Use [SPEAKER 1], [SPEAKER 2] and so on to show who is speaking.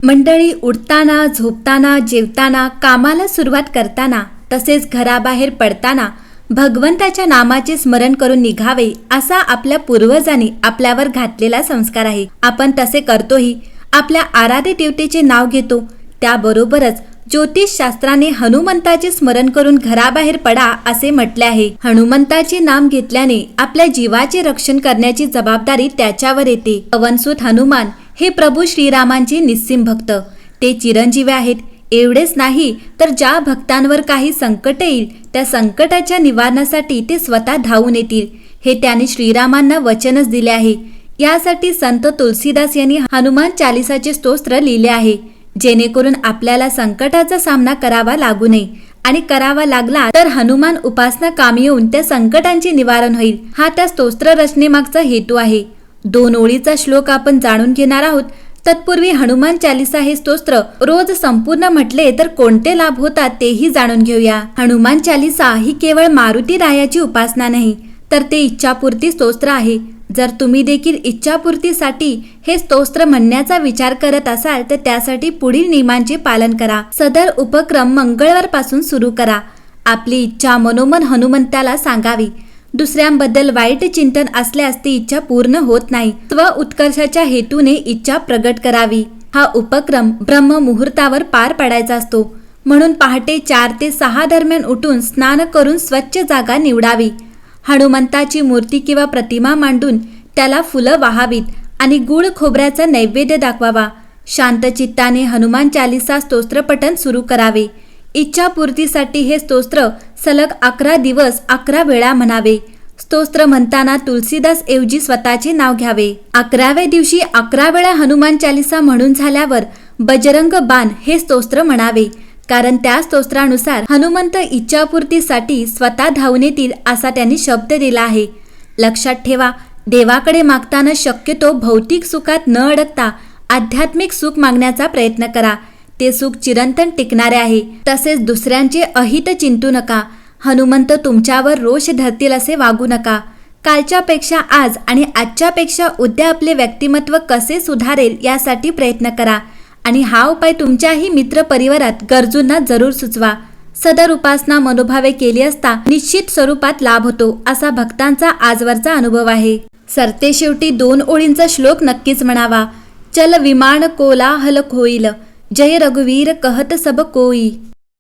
[SPEAKER 1] मंडळी, उठताना, झोपताना, जेवताना, कामाला सुरुवात करताना, तसेच घराबाहेर पडताना भगवंताच्या नामाचे स्मरण करून निघावे असा आपल्या पूर्वजांनी आपल्यावर घातलेला संस्कार आहे. आपण तसे करतोही. आपल्या आराध्य देवतेचे नाव घेतो. त्याबरोबरच ज्योतिष शास्त्राने हनुमंताचे स्मरण करून घराबाहेर पडा असे म्हटले आहे. हनुमंताचे नाम घेतल्याने आपल्या जीवाचे रक्षण करण्याची जबाबदारी त्याच्यावर येते. पवनसुत हनुमान हे प्रभू श्रीरामांचे निस्सीम भक्त. ते चिरंजीवी आहेत. एवढेच नाही तर ज्या भक्तांवर काही संकट येईल त्या संकटाच्या निवारणासाठी ते स्वतः धावून येतील, हे त्यांनी श्रीरामांना वचनच दिले आहे. यासाठी संत तुलसीदास यांनी हनुमान चालीसाचे स्तोत्र लिहिले आहे, जेणेकरून आपल्याला संकटाचा सामना करावा लागू नये, आणि करावा लागला तर हनुमान उपासना कामी येऊन त्या संकटांचे निवारण होईल. हा त्या स्तोत्र रचनेमागचा हेतू आहे. 2 ओळीचा श्लोक आपण जाणून घेणार आहोत. तत्पूर्वी हनुमान चालीसा हे स्तोत्र रोज संपूर्ण म्हटले तर कोणते लाभ होतात तेही जाणून घेऊया. हनुमान चालीसा ही केवळ मारुती रायाची उपासना नाही, तर ते इच्छापूर्ती स्तोत्र आहे. जर तुम्ही देखील इच्छापूर्तीसाठी हे स्तोत्र म्हणण्याचा विचार करत असाल तर त्यासाठी पुढील नियमांचे पालन करा. सदर उपक्रम मंगळवारपासून सुरू करा. आपली इच्छा मनोमन हनुमंताला सांगावी. दुसऱ्यांबद्दल वाईट चिंतन असल्यास ती इच्छा पूर्ण होत नाही. स्व उत्कर्षाच्या हेतूने इच्छा प्रगट करावी. हा उपक्रम ब्रह्म मुहूर्तावर पार पडायचा असतो, म्हणून पहाटे 4 ते 6 दरम्यान उठून स्नान करून स्वच्छ जागा निवडावी. हनुमंताची मूर्ती किंवा प्रतिमा मांडून त्याला फुलं वाहावीत आणि गुळ खोबऱ्याचा नैवेद्य दाखवावा. शांत चित्ताने हनुमान चालीसा स्तोत्र पठण सुरू करावे. इच्छापूर्तीसाठी हे स्तोत्र सलग 11 दिवस 11 वेळा म्हणावे. स्तोत्र म्हणताना तुलसीदास ऐवजी स्वतःचे नाव घ्यावे. 11व्या दिवशी 11 वेळा हनुमान चालीसा म्हणून झाल्यावर बजरंग बाण हे स्तोत्र म्हणावे, कारण त्या स्तोत्रानुसार हनुमंत इच्छापूर्तीसाठी स्वतः धावून येतील असा त्यांनी शब्द दिला आहे. लक्षात ठेवा, देवाकडे मागताना शक्यतो भौतिक सुखात न अडकता आध्यात्मिक सुख मागण्याचा प्रयत्न करा. ते सुख चिरंतन टिकणारे आहे. तसेच दुसऱ्यांचे अहित चिंतू नका. हनुमंत तुमच्यावर रोष धरतील असे वागू नका. कालच्यापेक्षा आज आणि आजच्यापेक्षा उद्या आपले व्यक्तिमत्व कसे सुधारेल यासाठी प्रयत्न करा, आणि हा उपाय तुमच्याही मित्र परिवारात गरजूंना जरूर सुचवा. सदर उपासना मनोभावे केली असता निश्चित स्वरूपात लाभ होतो असा भक्तांचा आजवरचा अनुभव आहे. सरते शेवटी 2 ओळींचा श्लोक नक्कीच म्हणावा. चल विमान कोलाहल होईल, जय रघुवीर कहत सब कोई.